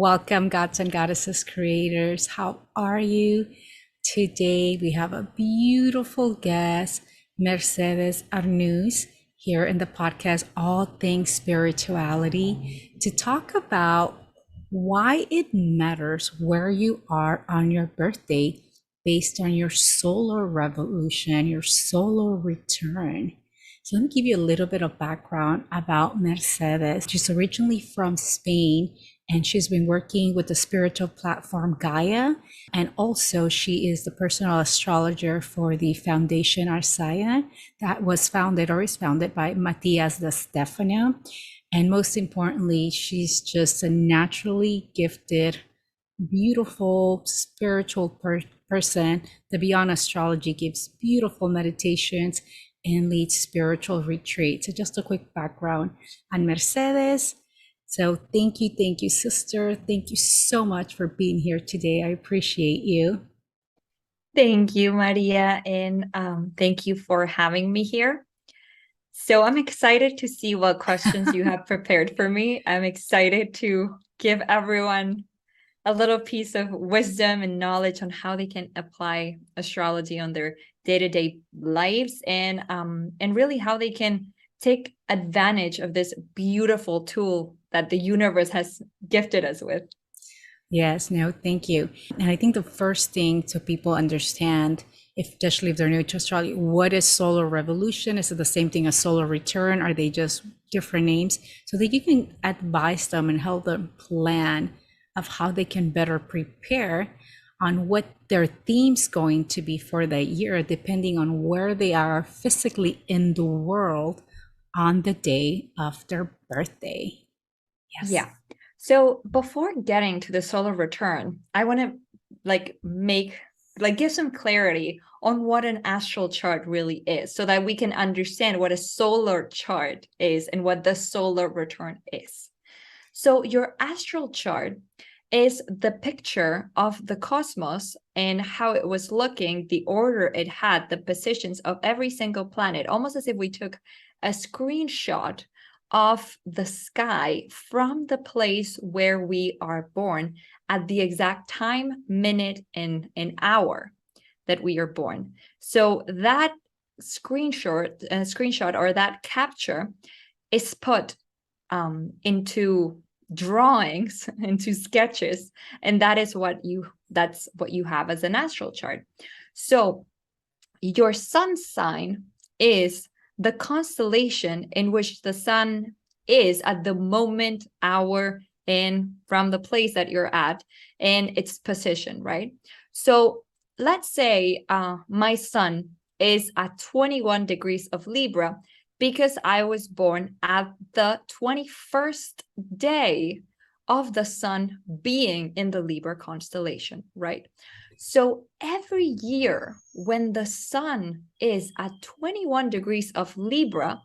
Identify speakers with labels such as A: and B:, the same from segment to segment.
A: Welcome, gods and goddesses creators. How are you? Today we have a beautiful guest, Mercedes Arnuz, here in the podcast, All Things Spirituality, to talk about why it matters where you are on your birthday based on your solar revolution, your solar return. So let me give you a little bit of background about Mercedes. She's originally from Spain and she's been working with the spiritual platform Gaia. And also she is the personal astrologer for the Foundation Arsaia that was founded or is founded by Matias de Stefano. And most importantly, she's just a naturally gifted, beautiful, spiritual person. The Beyond Astrology gives beautiful meditations and leads spiritual retreats. So just a quick background on Mercedes. So thank you, sister. Thank you so much for being here today. I appreciate you.
B: Thank you, Maria, and thank you for having me here. So I'm excited to see what questions you have prepared for me. I'm excited to give everyone a little piece of wisdom and knowledge on how they can apply astrology on their day-to-day lives and really how they can take advantage of this beautiful tool that the universe has gifted us with.
A: Yes, no, thank you. And I think the first thing to people understand, especially if they're new to astrology, what is solar revolution? Is it the same thing as solar return? Are they just different names? So that you can advise them and help them plan of how they can better prepare on what their theme's going to be for that year, depending on where they are physically in the world on the day of their birthday. Yes.
B: Yeah. So before getting to the solar return, I want to give some clarity on what an astral chart really is so that we can understand what a solar chart is and what the solar return is. So your astral chart is the picture of the cosmos and how it was looking, the order it had, the positions of every single planet, almost as if we took a screenshot of the sky from the place where we are born at the exact time, minute, and hour that we are born. So that screenshot or that capture is put into drawings, into sketches, and that's what you have as an astral chart. So your sun sign is the constellation in which the sun is at the moment, hour, and from the place that you're at and its position, right? So let's say my sun is at 21 degrees of Libra because I was born at the 21st day of the sun being in the Libra constellation, right? So every year when the sun is at 21 degrees of Libra,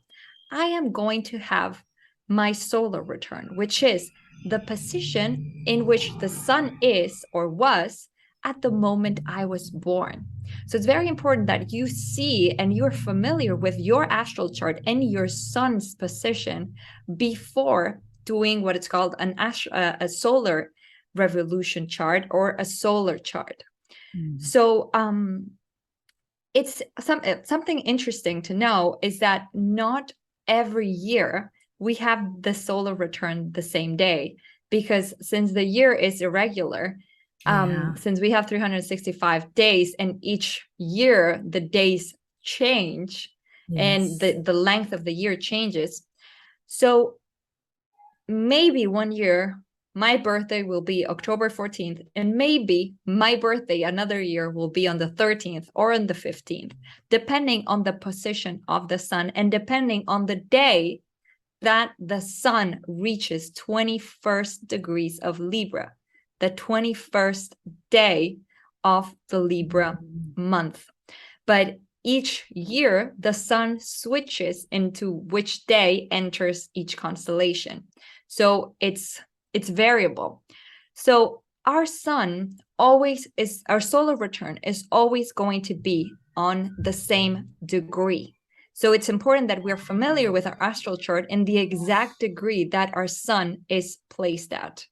B: I am going to have my solar return, which is the position in which the sun is or was at the moment I was born. So it's very important that you see and you're familiar with your astral chart and your sun's position before doing what it's called a solar revolution chart or a solar chart. So it's something interesting to know is that not every year we have the solar return the same day, because since the year is irregular, since we have 365 days and each year the days change and the length of the year changes. So maybe one year my birthday will be October 14th, and maybe my birthday another year will be on the 13th or on the 15th, depending on the position of the sun and depending on the day that the sun reaches 21st degrees of Libra, the 21st day of the Libra month. But each year, the sun switches into which day enters each constellation. So it's variable. So our sun always is, our solar return is always going to be on the same degree. So it's important that we're familiar with our astral chart and the exact degree that our sun is placed at.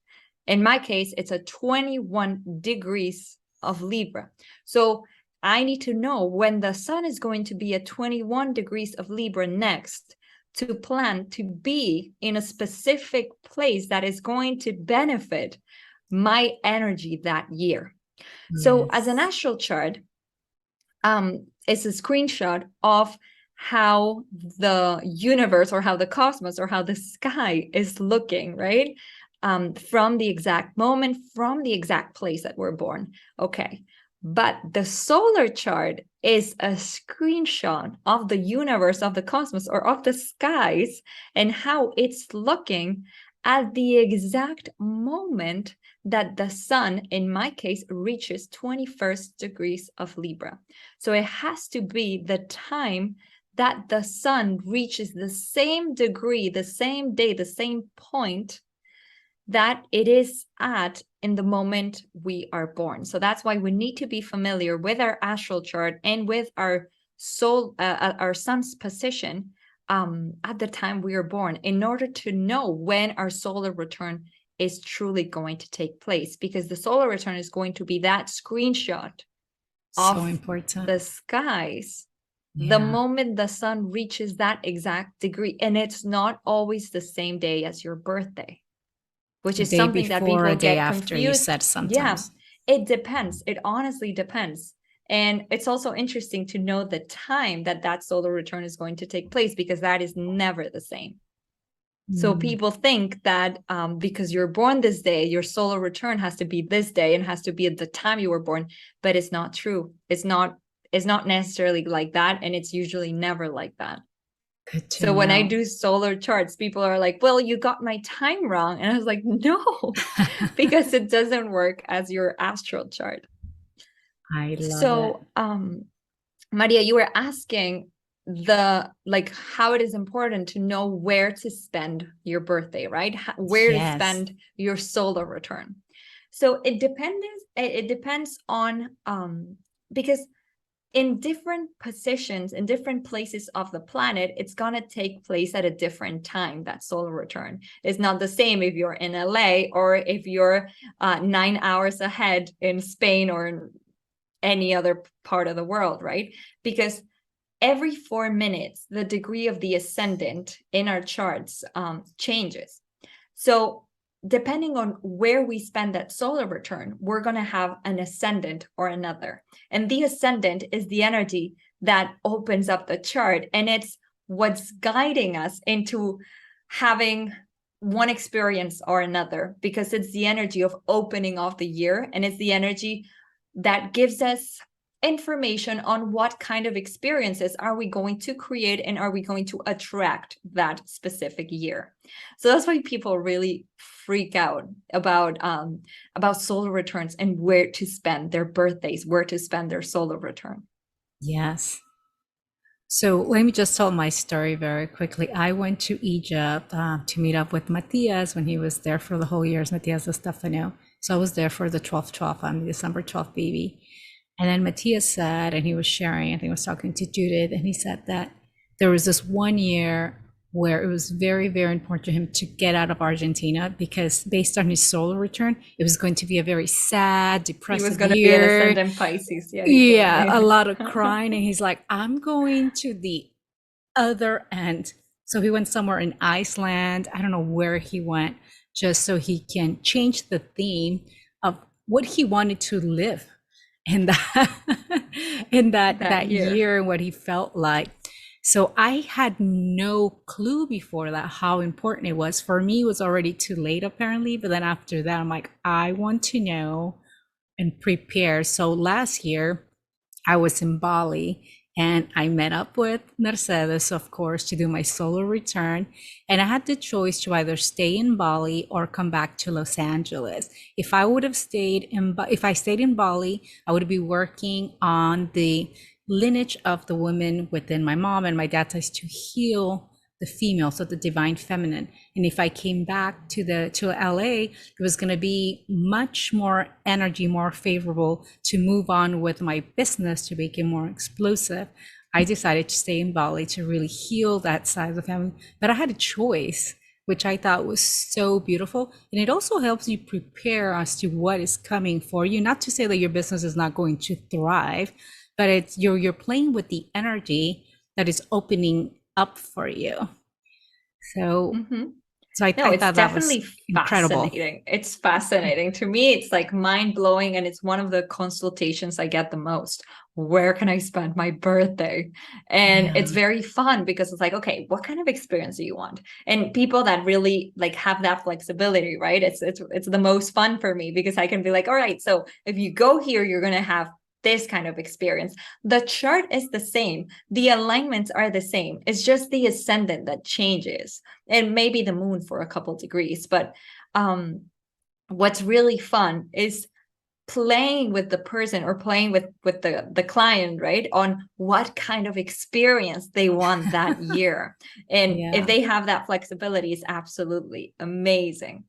B: In my case, it's a 21 degrees of Libra. So I need to know when the sun is going to be at 21 degrees of Libra next to plan to be in a specific place that is going to benefit my energy that year. So as an
A: Yes.
B: astral chart, it's a screenshot of how the universe or how the cosmos or how the sky is looking, right? From the exact moment, from the exact place that we're born. Okay. But the solar chart is a screenshot of the universe, of the cosmos, or of the skies and how it's looking at the exact moment that the sun, in my case, reaches 21st degrees of Libra. So it has to be the time that the sun reaches the same degree, the same day, the same point that it is at in the moment we are born. So that's why we need to be familiar with our astral chart and with our our sun's position at the time we are born, in order to know when our solar return is truly going to take place, because the solar return is going to be that screenshot
A: So
B: of
A: important.
B: the skies the
A: Yeah.
B: moment the sun reaches that exact degree. And it's not always the same day as your birthday, which
A: A
B: is
A: day
B: something that
A: before, a
B: people
A: day
B: get
A: after, you
B: confused.
A: said
B: Yeah,
A: sometimes.
B: it depends. It honestly depends. And it's also interesting to know the time that that solar return is going to take place, because that is never the same. So
A: Mm.
B: people think that because you're born this day, your solar return has to be this day and has to be at the time you were born, but it's not true. It's not necessarily like that, and it's usually never like that.
A: Good to
B: So when I
A: know.
B: do solar charts, people are like, well, you got my time wrong. And I was like, no, because it doesn't work as your astral chart.
A: I love it.
B: So Maria, you were asking the like how it is important to know where to spend your birthday, right? Where to
A: Yes.
B: spend your solar return. So it depends on because in different positions, in different places of the planet, it's going to take place at a different time. That solar return is not the same if you're in LA or if you're 9 hours ahead in Spain or in any other part of the world, right? Because every 4 minutes, the degree of the ascendant in our charts changes. So depending on where we spend that solar return, we're going to have an ascendant or another. And the ascendant is the energy that opens up the chart, and it's what's guiding us into having one experience or another, because it's the energy of opening off the year, and it's the energy that gives us information on what kind of experiences are we going to create and are we going to attract that specific year. So that's why people really freak out about solar returns and where to spend their birthdays, where to spend their solar return.
A: Yes. So let me just tell my story very quickly. I went to Egypt to meet up with Matthias when he was there for the whole year. Matthias de Stefano. So I was there for the 12/12. I'm the December 12th baby. And then Matthias said, and he was sharing, I think he was talking to Judith, and he said that there was this one year where it was very, very important to him to get out of Argentina because based on his solar return, it was going to be a very sad,
B: He was
A: depressive
B: going to be an
A: year.
B: ascendant Pisces. Yeah, he told
A: Yeah,
B: me.
A: a lot of crying. And he's like, I'm going to the other end. So he went somewhere in Iceland. I don't know where he went, just so he can change the theme of what he wanted to live in that in
B: That
A: that
B: year.
A: year and what he felt like. So I had no clue before that how important it was. For me, it was already too late apparently, but then after that, I'm like, I want to know and prepare. So last year, I was in Bali and I met up with Mercedes, of course, to do my solo return. And I had the choice to either stay in Bali or come back to Los Angeles. If I would have stayed if I stayed in Bali, I would be working on the lineage of the women within my mom and my dad sides to heal the female, so the divine feminine. And if I came back to LA, it was going to be much more energy, more favorable to move on with my business to make it more explosive. I decided to stay in Bali to really heal that side of the family. But I had a choice which I thought was so beautiful. And it also helps you prepare as to what is coming for you. Not to say that your business is not going to thrive, but it's you're playing with the energy that is opening up for you. So
B: Mm-hmm. No,
A: I
B: it's
A: thought that was
B: definitely
A: incredible.
B: fascinating. It's fascinating. To me, it's like mind blowing. And it's one of the consultations I get the most. Where can I spend my birthday? And
A: Yeah.
B: it's very fun because it's like, okay, what kind of experience do you want? And people that really like have that flexibility, right? It's the most fun for me because I can be like, all right, so if you go here, you're gonna have this kind of experience. The chart is the same. The alignments are the same. It's just the ascendant that changes, and maybe the moon for a couple degrees. But what's really fun is playing with the person or playing with the client, right, on what kind of experience they want that year. And if
A: Yeah.
B: they have that flexibility, it's absolutely amazing.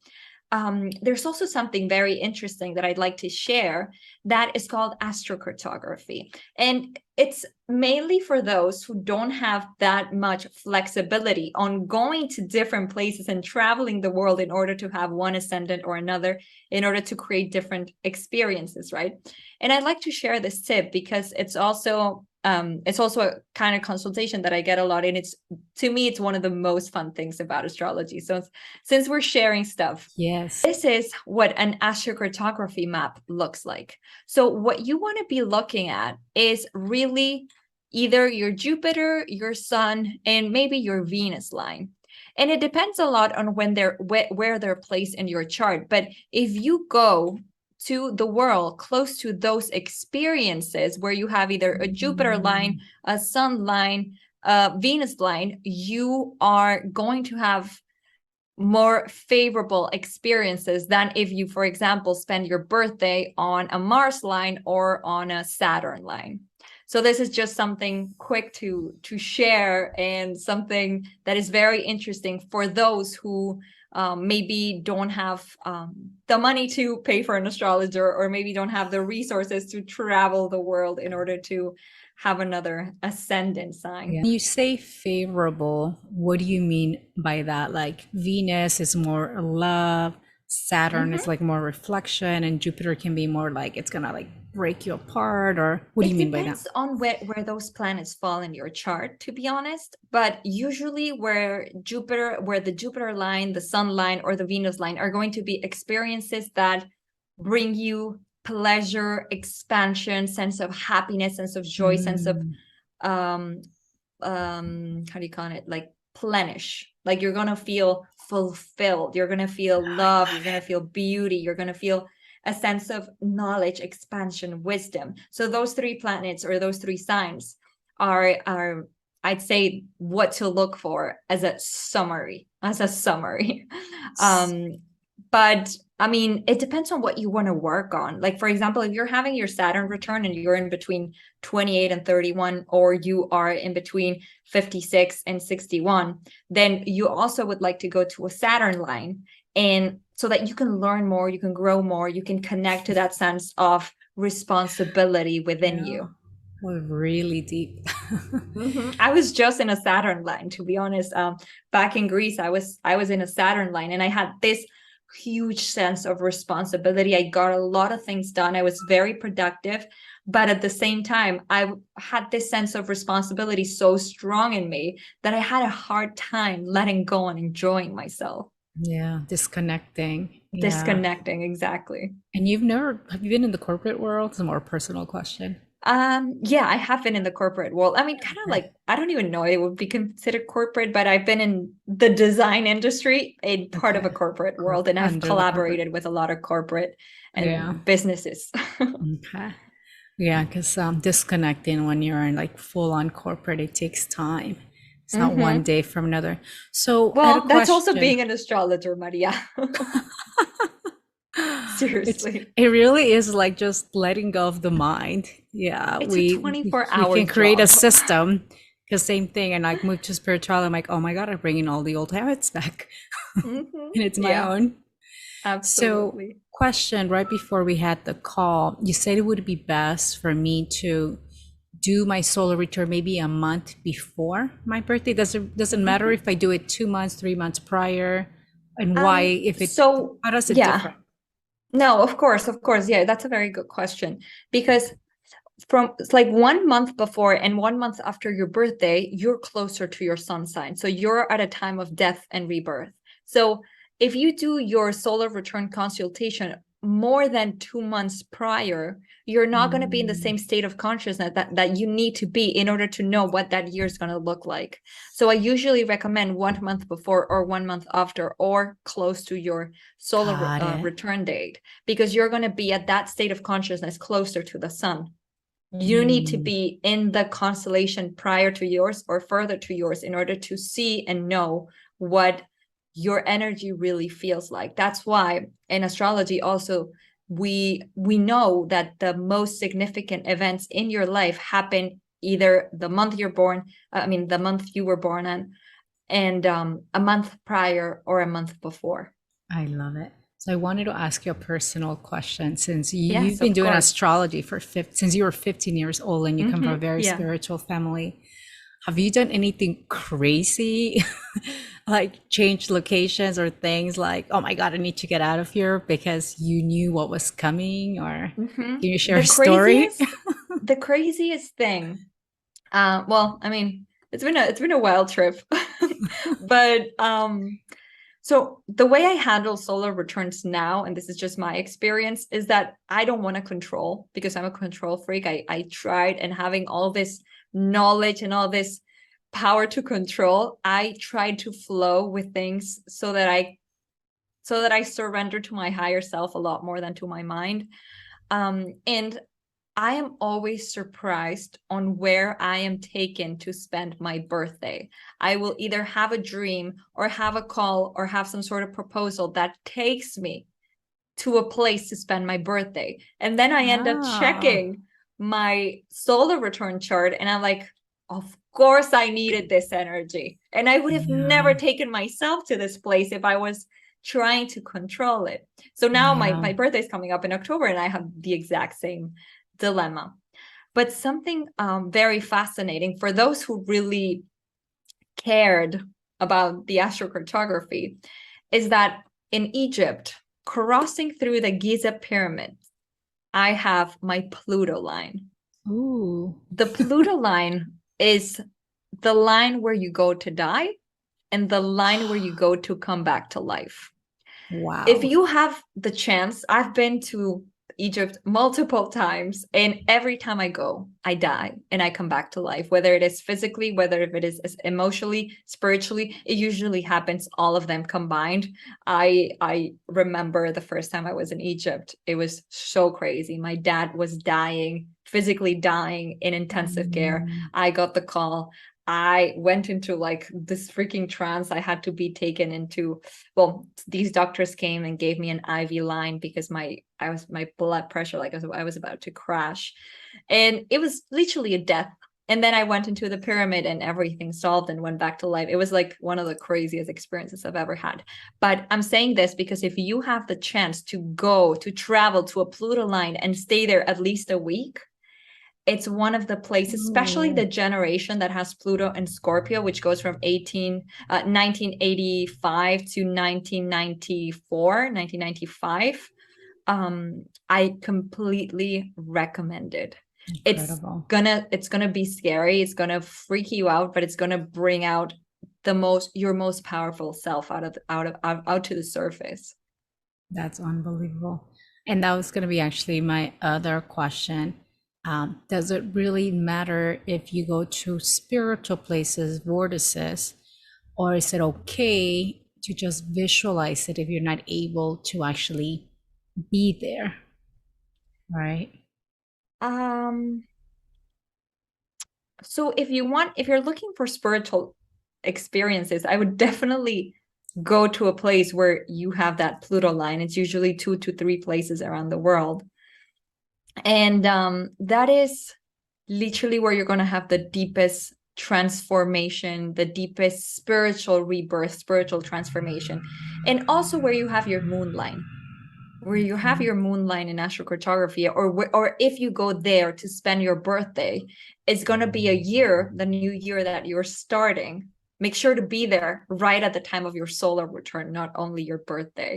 B: There's also something very interesting that I'd like to share that is called astrocartography. And it's mainly for those who don't have that much flexibility on going to different places and traveling the world in order to have one ascendant or another, in order to create different experiences, right? And I'd like to share this tip because it's also a kind of consultation that I get a lot, and it's, to me, it's one of the most fun things about astrology. So since we're sharing stuff,
A: Yes.
B: this is what an astrocartography map looks like. So what you want to be looking at is really either your Jupiter, your Sun, and maybe your Venus line. And it depends a lot on where they're placed in your chart. But if you go to the world close to those experiences where you have either a Jupiter line, a Sun line, a Venus line, you are going to have more favorable experiences than if you, for example, spend your birthday on a Mars line or on a Saturn line. So this is just something quick to share, and something that is very interesting for those who maybe don't have the money to pay for an astrologer, or maybe don't have the resources to travel the world in order to have another ascendant sign.
A: Yeah. When you say favorable, what do you mean by that? Like Venus is more love, Saturn is
B: Mm-hmm.
A: like more reflection, and Jupiter can be more like it's gonna like break you apart, or what do you
B: It
A: mean by that?
B: depends on where those planets fall in your chart, to be honest. But usually where the Jupiter line, the Sun line, or the Venus line are going to be experiences that bring you pleasure, expansion, sense of happiness, sense of joy, sense of
A: Mm,
B: um how do you call it, like plenish. Like you're gonna feel fulfilled, you're gonna feel
A: I
B: love, you're
A: love
B: gonna feel beauty, you're gonna feel a sense of knowledge, expansion, wisdom. So those three planets or those three signs are I'd say what to look for as a summary,
A: it.
B: but I mean, it depends on what you want to work on. Like, for example, if you're having your Saturn return and you're in between 28 and 31, or you are in between 56 and 61, then you also would like to go to a Saturn line, and so that you can learn more, you can grow more, you can connect to that sense of responsibility within
A: Yeah,
B: you.
A: we're really deep.
B: I was just in a Saturn line, to be honest. Back in Greece, I was in a Saturn line, and I had this huge sense of responsibility. I got a lot of things done. I was very productive, but at the same time, I had this sense of responsibility so strong in me that I had a hard time letting go and enjoying myself.
A: Yeah, disconnecting. Yeah.
B: Disconnecting, exactly.
A: And have you been in the corporate world? It's a more personal question.
B: Yeah, I have been in the corporate world. I mean, kind of
A: Okay.
B: like, I don't even know it would be considered corporate, but I've been in the design industry, a part of a
A: Okay.
B: corporate world, and I've
A: Under the corporate.
B: collaborated with a lot of corporate
A: Yeah.
B: and businesses.
A: Okay. Yeah, because disconnecting when you're in like full on corporate, it takes time. It's not one
B: Hmm.
A: day from another. So I had a
B: Well, that's also
A: question.
B: being an astrologer, Maria.
A: It's
B: Seriously.
A: it really is like just letting go of the mind. Yeah,
B: It's a
A: we
B: 24-hour
A: can create a
B: job.
A: system. Because same thing, and like move to spirituality. I'm like, oh my God, I'm bringing all the old habits back, and it's my
B: Yeah,
A: own. So,
B: absolutely.
A: question right before we had the call, you said it would be best for me to do my solar return maybe a month before my birthday. Doesn't matter
B: Mhm.
A: if I do it 2 months, 3 months prior. And why, if it,
B: So
A: how does it
B: yeah,
A: differ?
B: no, of course. Yeah, that's a very good question because from it's like 1 month before and 1 month after your birthday, you're closer to your sun sign. So you're at a time of death and rebirth. So if you do your solar return consultation more than 2 months prior, you're not going to be in the
A: Mm,
B: same state of consciousness that you need to be in order to know what that year is going to look like. So I usually recommend 1 month before or 1 month after or close to your solar
A: got it.
B: return date, because you're going to be at that state of consciousness closer to the sun. You need to
A: Mm,
B: be in the constellation prior to yours or further to yours in order to see and know what your energy really feels like. That's why in astrology also we know that the most significant events in your life happen either the month you're born, the month you were born in, and a month prior or a month before.
A: I love it. So I wanted to ask you a personal question. Since you've
B: Yes,
A: been
B: of
A: doing
B: course.
A: astrology since you were 15 years old and you come from a very
B: Yeah.
A: spiritual family, have you done anything crazy, like changed locations or things like, oh my God, I need to get out of here because you knew what was coming? Or can you share
B: The
A: a story?
B: craziest thing. Well, I mean, it's been a wild trip, but so the way I handle solar returns now, and this is just my experience, is that I don't want to control because I'm a control freak. I tried, and having all this knowledge and all this power to control, I tried to flow with things so that I surrender to my higher self a lot more than to my mind. And I am always surprised on where I am taken to spend my birthday. I will either have a dream or have a call or have some sort of proposal that takes me to a place to spend my birthday. And then I end up
A: Oh,
B: checking my solar return chart and I'm like, of course I needed this energy. And I would have never
A: yeah,
B: taken myself to this place if I was trying to control it. So now
A: yeah.
B: my birthday is coming up in October and I have the exact same dilemma. But something very fascinating for those who really cared about the astrocartography is that in Egypt, crossing through the Giza pyramid, I have my Pluto line.
A: Ooh,
B: The Pluto line is the line where you go to die and the line where you go to come back to life. If
A: wow.
B: you have the chance, I've been to Egypt multiple times, and every time I go, I die and I come back to life, whether it is physically, whether if it is emotionally, spiritually, it usually happens, all of them combined. I remember the first time I was in Egypt, it was so crazy. My dad was dying, physically dying in intensive care.
A: Mm,
B: I got the call. I went into like this freaking trance. I had to be taken into, well, these doctors came and gave me an IV line because my blood pressure, like I was about to crash. And it was literally a death. And then I went into the pyramid and everything solved and went back to life. It was like one of the craziest experiences I've ever had. But I'm saying this because if you have the chance to go to travel to a Pluto line and stay there at least a week, it's one of the places, especially
A: ooh,
B: the generation that has Pluto and Scorpio, which goes from 1985 to 1994, 1995. I completely recommend it.
A: incredible.
B: It's gonna be scary. It's gonna freak you out, but it's gonna bring out your most powerful self out to the surface.
A: That's unbelievable. And that was going to be actually my other question. Does it really matter if you go to spiritual places, vortices, or is it okay to just visualize it if you're not able to actually be there? Right?
B: Um, So if you're looking for spiritual experiences, I would definitely go to a place where you have that Pluto line. It's usually 2 to 3 places around the world. And that is literally where you're going to have the deepest transformation, the deepest spiritual rebirth, spiritual transformation, and also where you have your moon line, where you have
A: Okay.
B: your moon line in astrocartography, or if you go there to spend your birthday, it's going to be a year, the new year that you're starting. make sure to be there right at the time of your solar return, not only your birthday.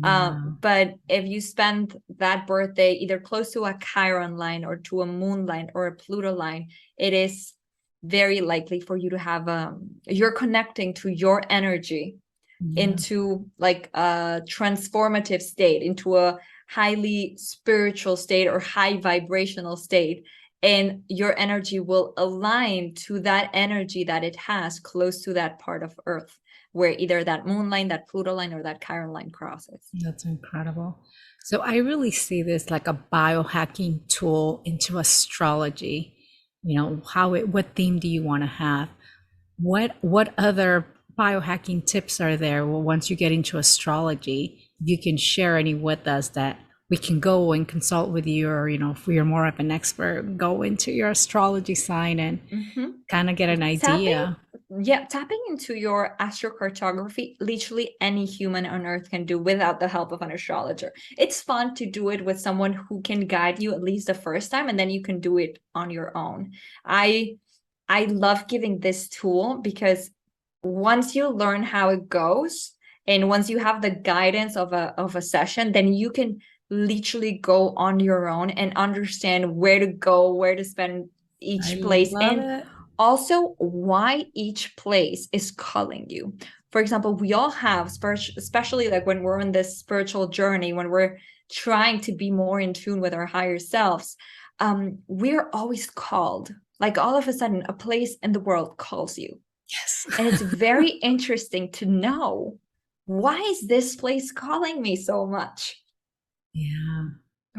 B: But if you spend that birthday either close to a Chiron line or to a moon line or a Pluto line, it is very likely for you to have you're connecting to your energy into like a transformative state, into a highly spiritual state or high vibrational state, and your energy will align to that energy that it has close to that part of Earth where either that moon line, that Pluto line, or that Chiron line crosses.
A: That's incredible. So I really see this like a biohacking tool into astrology. You know, what theme do you want to have? What other biohacking tips are there? Well, once you get into astrology, you can share any with us that we can go and consult with you, or if we are more of an expert, go into your astrology sign and kind of get an idea.
B: Tapping into your astrocartography, literally any human on Earth can do without the help of an astrologer. It's fun to do it with someone who can guide you at least the first time, and then you can do it on your own. I love giving this tool because once you learn how it goes, and once you have the guidance of a session, then you can literally go on your own and understand where to go, where to spend each place, and also why each place is calling you. For example, we all have especially like when we're on this spiritual journey, when we're trying to be more in tune with our higher selves, we're always called. Like all of a sudden, a place in the world calls you.
A: Yes.
B: And it's very interesting to know, why is this place calling me so much?
A: Yeah.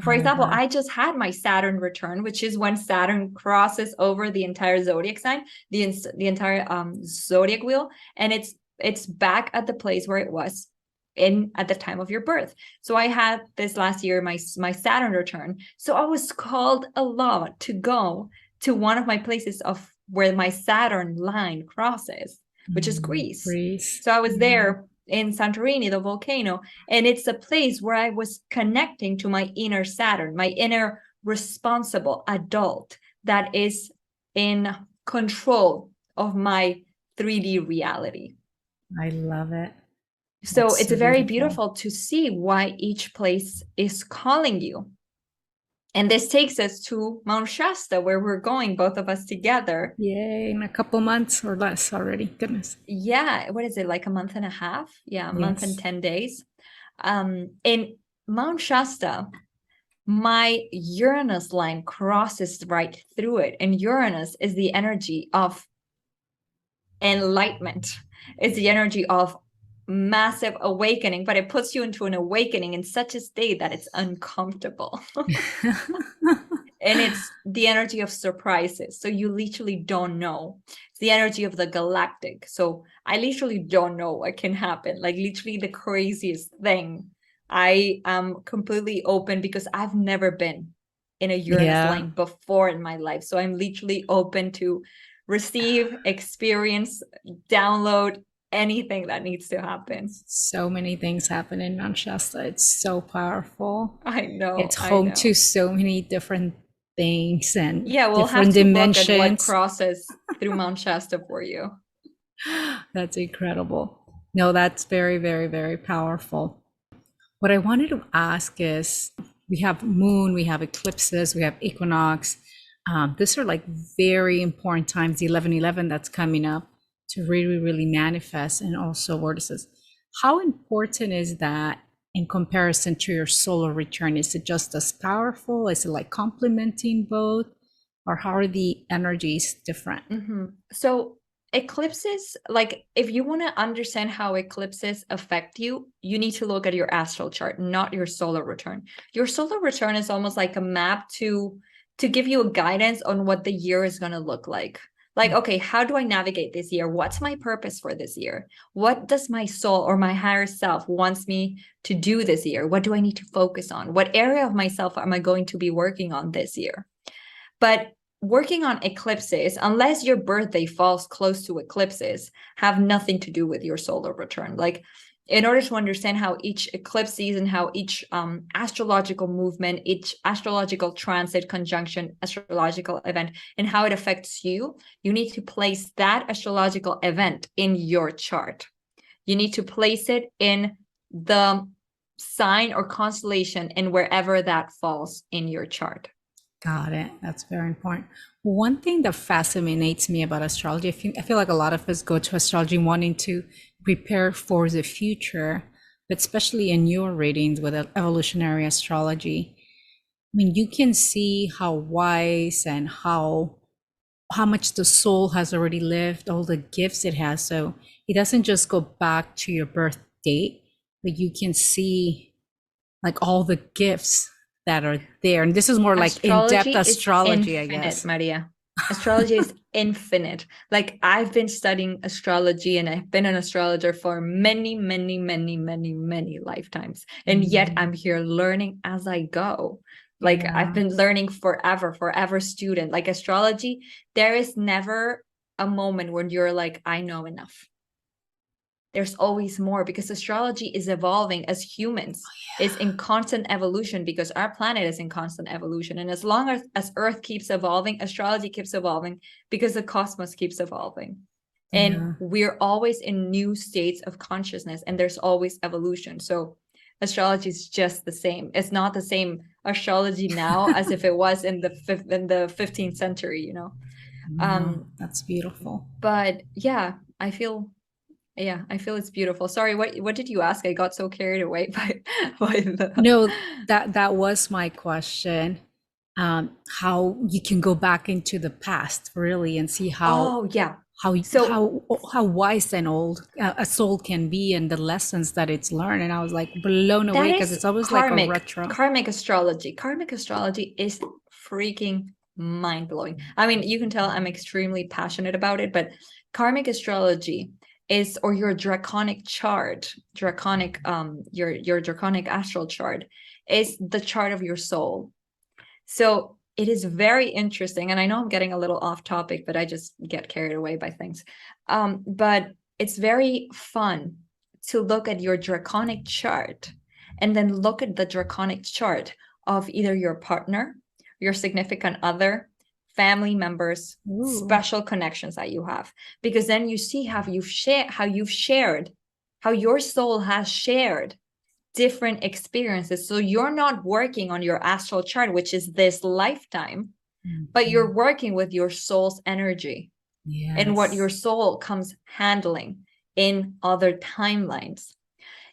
B: For example, I just had my Saturn return, which is when Saturn crosses over the entire zodiac sign, the entire zodiac wheel, and it's back at the place where it was at the time of your birth. So I had this last year, my Saturn return. So I was called a lot to go to one of my places of where my Saturn line crosses, which is Greece. So I was there in Santorini, the volcano, and it's a place where I was connecting to my inner Saturn, my inner responsible adult that is in control of my 3D reality.
A: I love it.
B: So it's very beautiful to see why each place is calling you. And this takes us to Mount Shasta, where we're going, both of us together.
A: Yay, in a couple months or less already. Goodness.
B: Yeah. What is it, like a month and a half? Yeah, a month and 10 days. In Mount Shasta, my Uranus line crosses right through it. And Uranus is the energy of enlightenment. It's the energy of massive awakening, but it puts you into an awakening in such a state that it's uncomfortable. And it's the energy of surprises. So you literally don't know. It's the energy of the galactic. So I literally don't know what can happen. Like literally the craziest thing. I am completely open because I've never been in a Uranus line before in my life. So I'm literally open to receive, experience, download anything that needs to happen.
A: So many things happen in Mount Shasta. It's so powerful.
B: I know.
A: It's home to so many different things and
B: we'll
A: different
B: have to
A: dimensions.
B: Look at what crosses through Mount Shasta for you.
A: That's incredible. No, that's very, very, very powerful. What I wanted to ask is, we have moon, we have eclipses, we have equinox. These are like very important times, the 11/11 that's coming up, to really, really manifest. And also vortices. How important is that in comparison to your solar return? Is it just as powerful? Is it like complementing both? Or how are the energies different?
B: So eclipses, like if you want to understand how eclipses affect you, you need to look at your astral chart, not your solar return. Your solar return is almost like a map to give you a guidance on what the year is going to look like. Like, okay, how do I navigate this year? What's my purpose for this year? What does my soul or my higher self wants me to do this year? What do I need to focus on? What area of myself am I going to be working on this year? But working on eclipses, unless your birthday falls close to eclipses, have nothing to do with your solar return. Like in order to understand how each eclipse season, how each astrological movement, each astrological transit, conjunction, astrological event, and how it affects you, you need to place that astrological event in your chart. You need to place it in the sign or constellation and wherever that falls in your chart.
A: Got it. That's very important. One thing that fascinates me about astrology, I feel like a lot of us go to astrology wanting to prepare for the future, but especially in your readings with evolutionary astrology, I mean, you can see how wise and how much the soul has already lived, all the gifts it has. So it doesn't just go back to your birth date, but you can see like all the gifts that are there. And this is more like in-depth astrology, I guess.
B: Maria. Astrology is infinite. Like I've been studying astrology and I've been an astrologer for many, many, many, many, many lifetimes. And yet I'm here learning as I go. Like I've been learning forever student. Like astrology, there is never a moment when you're like, I know enough. There's always more because astrology is evolving as humans. Is in constant evolution because our planet is in constant evolution. And as long as Earth keeps evolving, astrology keeps evolving because the cosmos keeps evolving. And we're always in new states of consciousness and there's always evolution. So astrology is just the same. It's not the same astrology now as if it was in the 15th century, you know.
A: That's beautiful.
B: But yeah, I feel it's beautiful. Sorry, what did you ask? I got so carried away by the...
A: No, that was my question. How you can go back into the past really and see how how wise and old a soul can be and the lessons that it's learned. And I was like blown away because it's always like a retro.
B: Karmic astrology. Karmic astrology is freaking mind-blowing. I mean, you can tell I'm extremely passionate about it, but karmic astrology is, or your draconic chart, your draconic astral chart is the chart of your soul. So it is very interesting. And I know I'm getting a little off topic, but I just get carried away by things. But it's very fun to look at your draconic chart and then look at the draconic chart of either your partner, your significant other, family members, special connections that you have, because then you see how your soul has shared different experiences. So you're not working on your astral chart, which is this lifetime, but you're working with your soul's energy and what your soul comes handling in other timelines.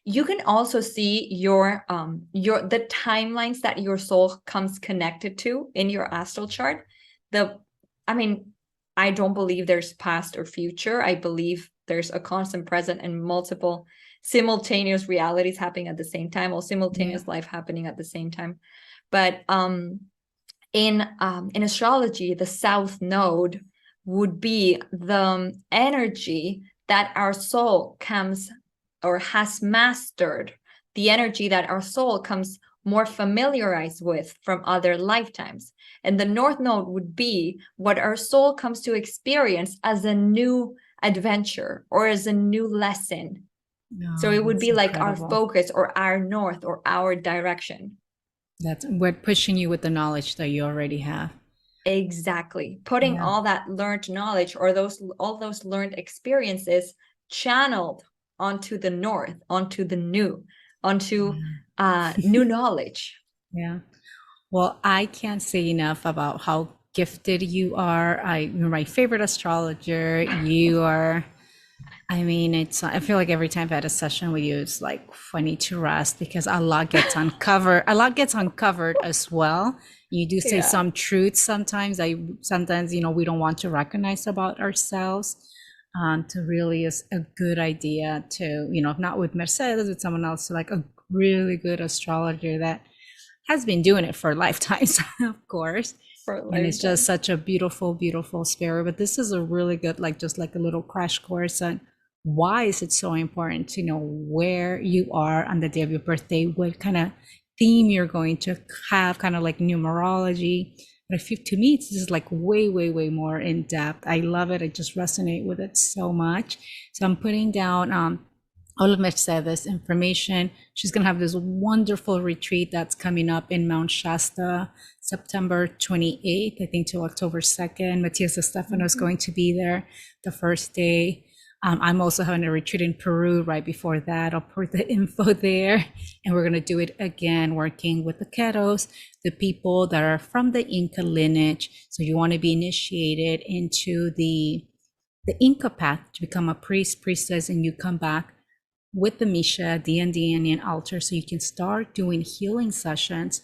B: You can also see the timelines that your soul comes connected to in your astral chart. I don't believe there's past or future. I believe there's a constant present and multiple simultaneous realities happening at the same time, or simultaneous life happening at the same time. But in astrology, the South Node would be the energy that our soul comes or has mastered, the energy that our soul comes more familiarized with from other lifetimes. And the North Node would be what our soul comes to experience as a new adventure or as a new lesson. So it would be like our focus or our north or our direction.
A: We're pushing you with the knowledge that you already have.
B: Exactly. Putting all that learned knowledge or all those learned experiences channeled onto the north, onto the new, onto new knowledge.
A: Yeah. Well, I can't say enough about how gifted you are. You're my favorite astrologer. You are, I mean, I feel like every time I've had a session with you, it's like funny to rest because a lot gets uncovered. A lot gets uncovered as well. You do say some truths sometimes. Sometimes, we don't want to recognize about ourselves. To really is a good idea to, if not with Mercedes, with someone else, like a really good astrologer that has been doing it for lifetimes, of course. And it's just such a beautiful, beautiful spirit. But this is a really good, just like a little crash course on why is it so important to know where you are on the day of your birthday, what kind of theme you're going to have, kind of like numerology. But to me, it's just like way, way, way more in depth. I love it. I just resonate with it so much. So I'm putting down all of Mercedes information. She's going to have this wonderful retreat that's coming up in Mount Shasta, September 28th, I think, to October 2nd. Matias Stefano is going to be there the first day. I'm also having a retreat in Peru right before that. I'll put the info there. And we're going to do it again, working with the Keros, the people that are from the Inca lineage. So you want to be initiated into the Inca path to become a priest, priestess, and you come back with the Misha, D&D Indian altar, so you can start doing healing sessions,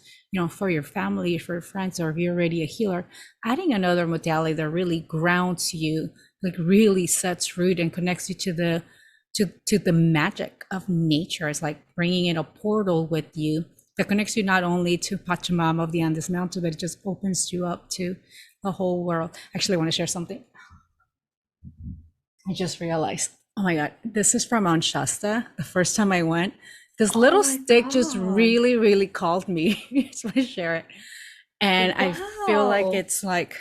A: for your family, for your friends, or if you're already a healer, adding another modality that really grounds you, like really sets root and connects you to the magic of nature. It's like bringing in a portal with you that connects you not only to Pachamama of the Andes Mountain, but it just opens you up to the whole world. Actually, I want to share something. I just realized, oh my God, this is from Mount Shasta. The first time I went, this little stick just really, really called me. I just want to share it. And I feel like it's like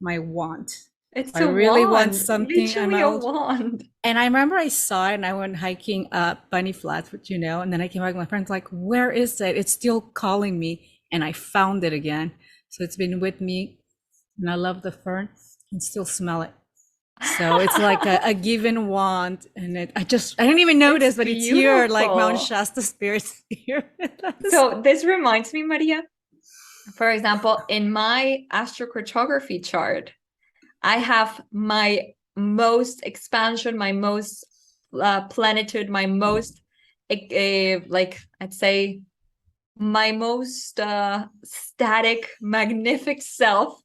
A: my want.
B: It's
A: I really want
B: something.
A: Literally
B: a wand.
A: And I remember I saw it and I went hiking up Bunny Flats, and then I came back, my friend's like, where is it? It's still calling me. And I found it again. So it's been with me, and I love the fern and still smell it. So it's like a given wand, and I didn't even notice, but it's here, like Mount Shasta spirits here.
B: So this reminds me, Maria, for example, in my astrocartography chart, I have my most expansion, my most plenitude, my most like I'd say my most static, magnific self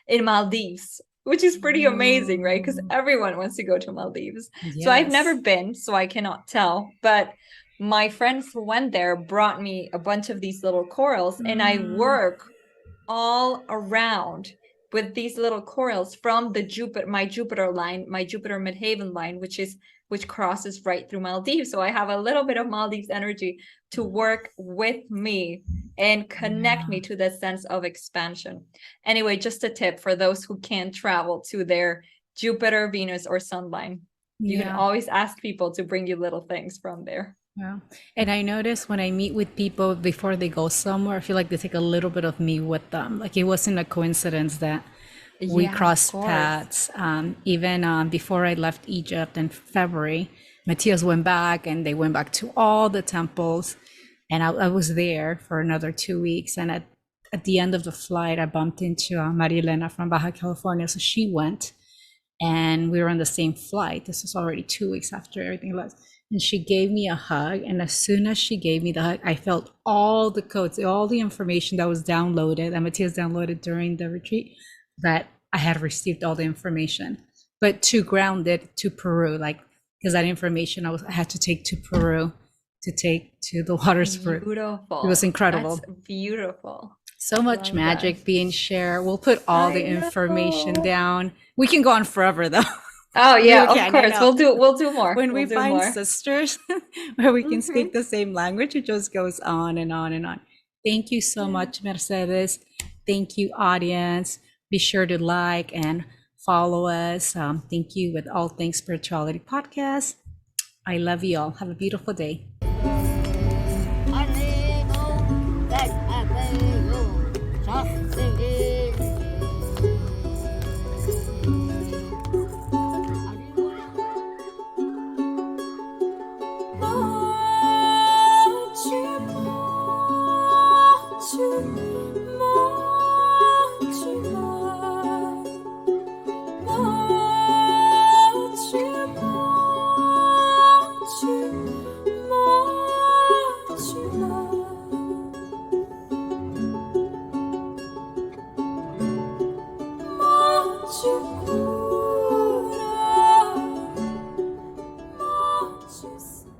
B: in Maldives, which is pretty amazing, right? Because everyone wants to go to Maldives. Yes. So I've never been, so I cannot tell. But my friends who went there brought me a bunch of these little corals, and I work all around with these little corals from my Jupiter line, my Jupiter midheaven line, which crosses right through Maldives. So I have a little bit of Maldives energy to work with me and connect me to that sense of expansion. Anyway, just a tip for those who can't travel to their Jupiter, Venus, or Sun line. You can always ask people to bring you little things from there.
A: Yeah. And I notice when I meet with people before they go somewhere, I feel like they take a little bit of me with them. Like it wasn't a coincidence that we crossed paths. Even before I left Egypt in February, Matthias went back and they went back to all the temples. And I was there for another 2 weeks. And at the end of the flight, I bumped into Maria Elena from Baja California. So she went and we were on the same flight. This was already 2 weeks after everything left. And she gave me a hug. And as soon as she gave me the hug, I felt all the codes, all the information that was downloaded, that Matthias downloaded during the retreat, that I had received all the information. But to ground it to Peru, like, because that information I had to take to Peru, to take to the waters for
B: beautiful.
A: It was incredible.
B: That's beautiful.
A: So much magic being shared. We'll put all the information down. We can go on forever though.
B: Oh yeah, of course. We'll do more.
A: When we find sisters where we can speak the same language, it just goes on and on and on. Thank you so much, Mercedes. Thank you, audience. Be sure to like and follow us. Thank you with All Things Spirituality Podcast. I love you all. Have a beautiful day. You